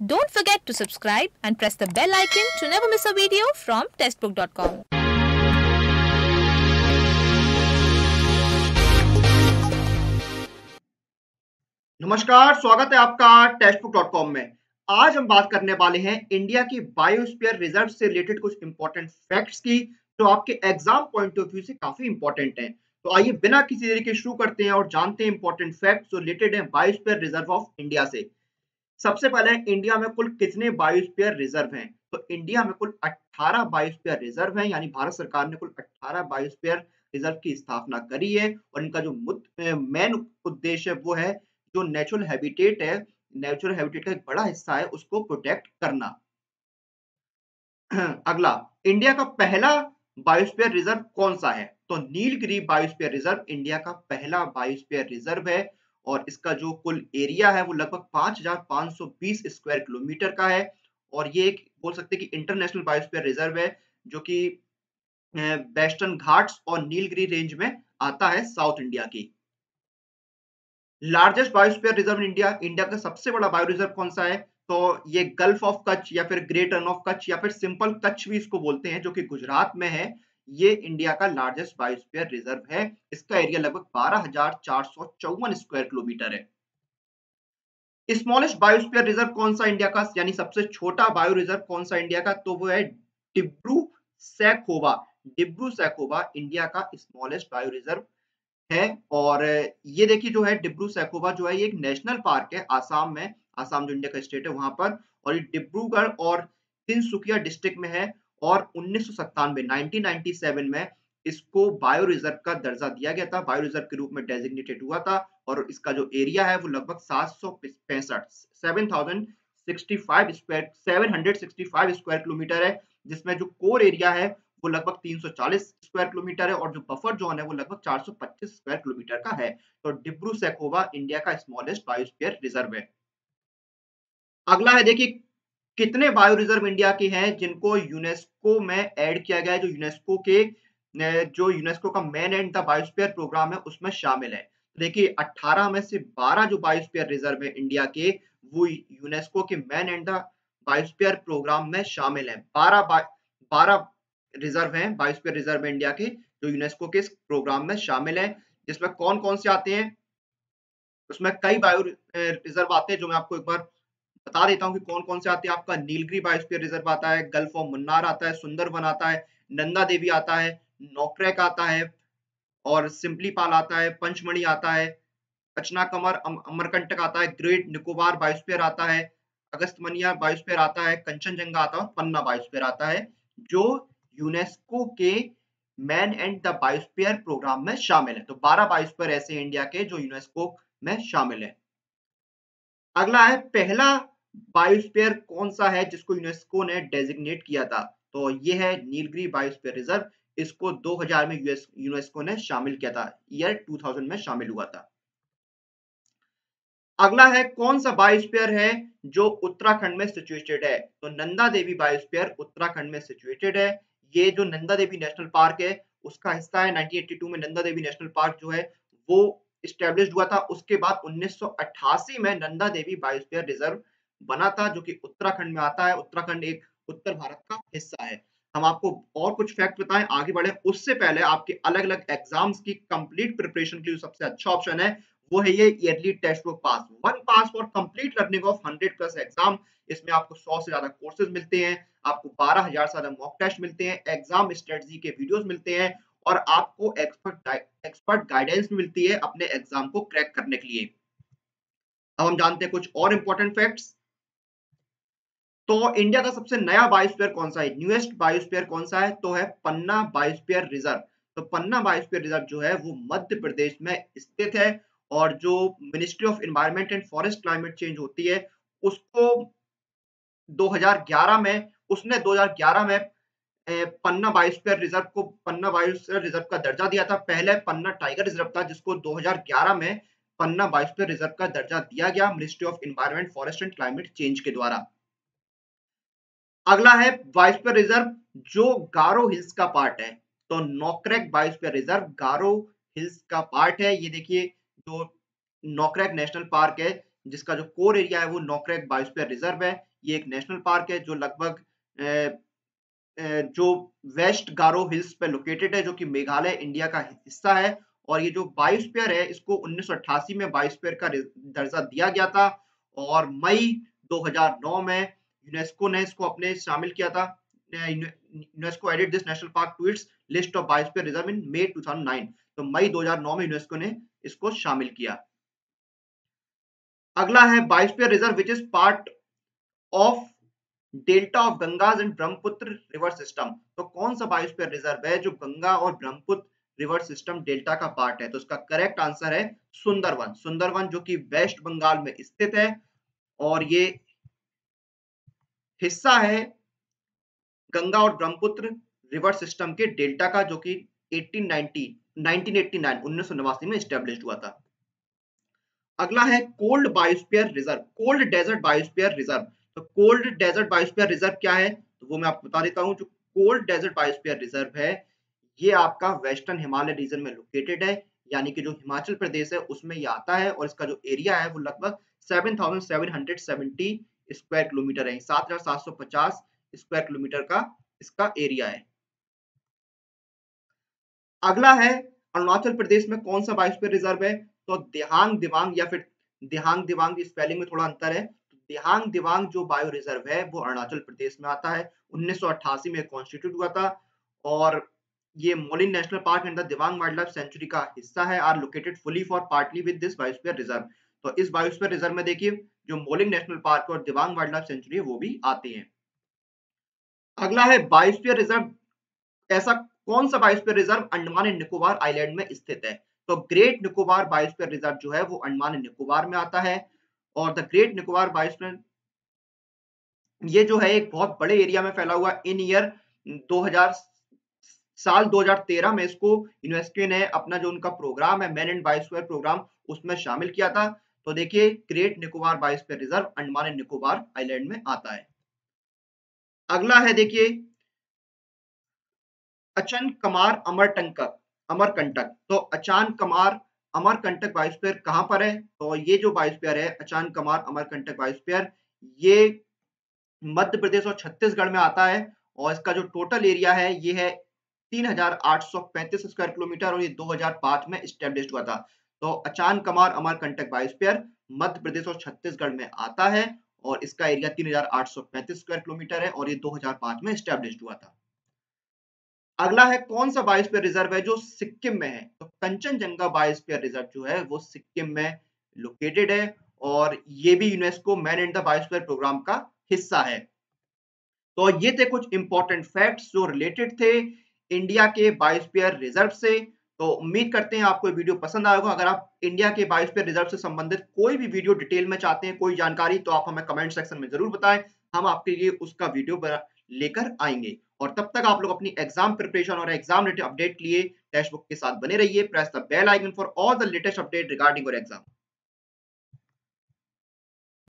Don't forget to subscribe and press the bell icon to never miss a video from testbook.com. नमस्कार, स्वागत है आपका टेस्टबुक.com में। आज हम बात करने वाले हैं इंडिया की बायोस्फीयर रिजर्व से रिलेटेड कुछ इंपॉर्टेंट फैक्ट्स की, जो आपके एग्जाम पॉइंट ऑफ व्यू से काफी इंपॉर्टेंट हैं। तो आइए बिना किसी देरी के शुरू करते हैं और जानते हैं इंपॉर्टेंट फैक्ट्स जो रिलेटेड हैं बायोस्फीयर रिजर्व ऑफ इंडिया से। सबसे पहले इंडिया में कुल कितने बायोस्फीयर रिजर्व हैं? तो इंडिया में कुल 18 बायोस्फीयर रिजर्व हैं, यानी भारत सरकार ने कुल 18 बायोस्फीयर रिजर्व की स्थापना करी है और इनका जो मेन उद्देश्य है वो है जो नेचुरल हैबिटेट है, नेचुरल हैबिटेट का एक बड़ा हिस्सा है उसको प्रोटेक्ट करना। अगला, इंडिया का पहला बायोस्फीयर रिजर्व कौन सा है? तो नीलगिरी बायोस्फीयर रिजर्व इंडिया का पहला बायोस्फीयर रिजर्व है और इसका जो कुल एरिया है वो लगभग 5520 स्क्वायर किलोमीटर का है और ये एक बोल सकते हैं कि इंटरनेशनल बायोस्फीयर रिजर्व है जो कि वेस्टर्न घाट्स और नीलगिरी रेंज में आता है साउथ इंडिया की। Largest biosphere reserve in India, India का सबसे बड़ा बायो रिजर्व कौन सा है? तो ये गल्फ ऑफ कच्छ या फिर ग्रेट रन ऑफ कच्छ या फिर सिंपल कच्छ भी इसको बोलते हैं, जो कि गुजरात में है। ये इंडिया का लार्जेस्ट बायोस्फीयर रिजर्व है। इसका एरिया लगभग 12,454 स्क्वायर किलोमीटर है। स्मॉलेस्ट बायोस्फीयर रिजर्व कौन सा इंडिया का, यानी सबसे छोटा बायो रिजर्व कौन सा इंडिया का? तो वो है डिब्रू सैखोवा। डिब्रू सैखोवा इंडिया का स्मॉलेस्ट बायो रिजर्व है और ये देखिए जो है डिब्रू सैखोवा जो है ये एक नेशनल पार्क है आसाम में। आसाम जो इंडिया का स्टेट है वहां पर, और ये डिब्रूगढ़ और तिनसुकिया डिस्ट्रिक्ट में है और 1997 में इसको बायो रिजर्व का दर्जा दिया गया था, बायो रिजर्व के रूप में डेजिग्नेटेड हुआ था और इसका जो एरिया है वो लगभग 765 स्क्वायर किलोमीटर है, जिसमें जो कोर एरिया है वो लगभग 340 स्क्वायर किलोमीटर है और जो बफर जोन है वो लगभग 425 स्क्वायर किलोमीटर का है। तो डिब्रू सैखोवा इंडिया का स्मॉलेस्ट बायोस्फीयर रिजर्व है। अगला है, देखिए कितने बायो रिजर्व इंडिया के हैं जिनको यूनेस्को में ऐड किया गया है, जो यूनेस्को का man and the biosphere programme है उसमें शामिल है। देखिए 18 में से 12 जो बायोस्फीयर रिजर्व है इंडिया के, वो यूनेस्को के man and the biosphere programme में शामिल है। 12 रिजर्व हैं, बायोस्फीयर रिजर्व इंडिया के जो यूनेस्को के इस प्रोग्राम में शामिल है, जिसमें कौन कौन से आते हैं? उसमें कई बायो रिजर्व आते हैं जो मैं आपको एक बार बता देता हूँ कि कौन कौन से आते हैं। आपका नीलगिरी बायोस्फीयर रिजर्व आता है, गल्फ ऑफ मुन्नार आता है, सुंदरबन आता है, नंदा देवी आता है, नोकरेक आता है और सिम्पलीपाल आता है, पंचमढ़ी आता है, कचनाकमर अमरकंटक आता है, ग्रेट निकोबार बायोस्फीयर आता है, अगस्त्यमुनिया बायोस्फीयर आता है, कंचनजंगा आता है और पन्ना बायोस्फीयर आता है, जो यूनेस्को के man and the biosphere programme में शामिल है। तो 12 बायोस्फीयर ऐसे हैं इंडिया के जो यूनेस्को में शामिल है। अगला है, पहला बायोस्फीयर कौन सा है जिसको यूनेस्को ने डेजिग्नेट किया था? तो ये है नीलगिरी बायोस्फीयर रिजर्व। इसको 2000 में यूनेस्को ने शामिल किया था, ईयर 2000 में शामिल हुआ था। अगला है, कौन सा बायोस्फीयर है जो उत्तराखंड में सिचुएटेड है? तो नंदा देवी बायोस्फीयर उत्तराखंड में सिचुएटेड है। ये जो नंदा देवी नेशनल पार्क है उसका हिस्सा है। 1982 में नंदा देवी नेशनल पार्क जो है वो इस्टेब्लिश्ड हुआ था। उसके बाद 1988 में नंदा देवी बायोस्फीयर रिजर्व बना था, जो कि उत्तराखंड में आता है। उत्तराखंड एक उत्तर भारत का हिस्सा है। हम आपको और कुछ फैक्ट बताएं, आगे बढ़े उससे पहले आपके अलग अलग एग्जाम्स की कंप्लीट प्रिपरेशन के लिए सबसे अच्छा ऑप्शन है वो है ये yearly test book pass, one pass for complete learning of 100+ exam. इसमें आपको 100 से ज्यादा कोर्सेज मिलते हैं, आपको 12,000 से ज्यादा मॉक टेस्ट मिलते हैं, एग्जाम स्ट्रेटजी के वीडियोस मिलते हैं और आपको एक्सपर्ट गाइडेंस मिलती है अपने एग्जाम को क्रैक करने के लिए। अब हम जानते हैं कुछ और इंपॉर्टेंट फैक्ट्स। तो इंडिया का सबसे नया बायोस्फीयर कौन सा है, न्यूएस्ट बायोस्फीयर कौन सा है? तो है पन्ना बायोस्फीयर रिजर्व। तो पन्ना बायोस्फीयर रिजर्व जो है वो मध्य प्रदेश में स्थित है और जो ministry of environment and forest climate change होती है उसको 2011 में उसने 2011 में पन्ना बायोस्फीयर रिजर्व को पन्ना बायोस्फीयर रिजर्व का दर्जा दिया था। पहले पन्ना टाइगर रिजर्व था जिसको 2011 में पन्ना बायोस्फीयर रिजर्व का दर्जा दिया गया ministry of environment forest and climate change के द्वारा। अगला है बायोस्फीयर रिजर्व जो गारो हिल्स का पार्ट है। तो नोकरेक बायोस्फीयर रिजर्व गारो हिल्स का पार्ट है। ये देखिए जो नोकरेक नेशनल पार्क है जिसका जो कोर एरिया है वो नोकरेक बायोस्फीयर रिजर्व है। ये एक नेशनल पार्क है जो लगभग जो वेस्ट गारो हिल्स पे लोकेटेड है, जो कि मेघालय इंडिया का हिस्सा है। और ये जो बायोस्फीयर है इसको 1988 में बायोस्फीयर का दर्जा दिया गया था और मई 2009 में यूनेस्को ने इसको अपने शामिल किया था। UNESCO added this national park to its list of biosphere reserve in May 2009। तो मई 2009 में यूनेस्को ने इसको शामिल किया। अगला है biosphere reserve which is part of delta of Ganges and Brahmaputra river system. तो कौन सा बायोस्फीयर रिजर्व है जो गंगा और ब्रह्मपुत्र रिवर सिस्टम डेल्टा का पार्ट है? तो इसका करेक्ट आंसर है सुंदरवन। सुंदरवन जो कि वेस्ट बंगाल में स्थित है और ये हिस्सा है गंगा और ब्रह्मपुत्र रिवर सिस्टम के डेल्टा का, जो कि 1989 में एस्टेब्लिश हुआ था। अगला है cold biosphere reserve, cold desert biosphere reserve. तो कोल्ड डेजर्ट बायोस्फीयर रिजर्व क्या है, तो वो मैं आपको बता देता हूं। जो कोल्ड डेजर्ट बायोस्फीयर रिजर्व है ये आपका वेस्टर्न हिमालय रीजन में लोकेटेड है, यानी कि जो हिमाचल प्रदेश है उसमें ये आता है और इसका जो एरिया है वो लगभग 7,770 स्क्वायर किलोमीटर है। 7,750 स्क्वायर किलोमीटर का इसका एरिया है। अगला है अरुणाचल प्रदेश में कौन सा बायोस्फीयर रिजर्व है, तो देहांग दिबांग या फिर देहांग दिबांग, स्पेलिंग में थोड़ा अंतर है। देहांग दिबांग जो बायो रिजर्व है वो अरुणाचल प्रदेश में आता है। 1988 में कॉन्स्टिट्यूट हुआ था और ये Mouling national park and the Dibang wildlife sanctuary का हिस्सा है। Are located fully for partly with this biosphere reserve. तो इस बायोस्फीयर रिजर्व में देखिए जो मोलिन नेशनल पार्क और दिबांग वाइल्ड लाइफ सेंचुरी है वो भी आते हैं। अगला है बायोस्फीयर रिजर्व, ऐसा कौन सा biosphere reserve Andaman and Nicobar island में स्थित है? तो ग्रेट निकोबार बायोस्फीयर रिजर्व जो है वो अंडमान एंड निकोबार में आता है। और द ग्रेट निकोबार बायोस्फीयर ये जो है एक बहुत बड़े एरिया में फैला हुआ। इन ईयर 2000 साल 2013 में इसको यूनेस्को ने अपना जो उनका प्रोग्राम है मैन एंड बायोस्फीयर प्रोग्राम उसमें शामिल किया था। तो देखिए great Nicobar biosphere reserve Andaman and Nicobar island में आता है। अगला है देखिए अचन कमार अमरकंटक। तो अचान कमार अमरकंटक बायोस्फीयर कहां पर है? तो ये जो बायोस्फीयर है अचान कमार अमरकंटक बायोस्फीयर ये मध्य प्रदेश और छत्तीसगढ़ में आता है और इसका जो टोटल एरिया है ये है 3,835 स्क्वायर किलोमीटर और ये 2005 में स्टैब्लिश हुआ था। तो अचान कमार अमरकंटक बायोस्फीयर मध्य प्रदेश और छत्तीसगढ़ में आता है और इसका एरिया 3,835 स्क्वायर किलोमीटर है और ये 2005 में स्टैब्लिश हुआ था। अगला है कौन सा बायोस्फीयर रिजर्व है जो सिक्किम में है? तो कंचनजंगा बायोस्फीयर रिजर्व जो है वो सिक्किम में लोकेटेड है और ये भी UNESCO man and the biosphere programme का हिस्सा है। तो ये थे कुछ इंपॉर्टेंट फैक्ट्स जो रिलेटेड थे इंडिया के बायोस्फीयर रिजर्व से। तो उम्मीद करते हैं आपको ये वीडियो पसंद आएगा। अगर आप इंडिया के बायोस्फीयर रिजर्व से संबंधित कोई भी वीडियो डिटेल में चाहते हैं, कोई जानकारी, तो आप हमें कमेंट सेक्शन में जरूर बताएं, हम आपके लिए उसका वीडियो लेकर आएंगे। और तब तक आप लोग अपनी एग्जाम प्रिपरेशन और एग्जाम रिलेटेड अपडेट लिए टेक्स्ट बुक के साथ बने रहिए। Press the bell icon for all the latest update regarding your exam.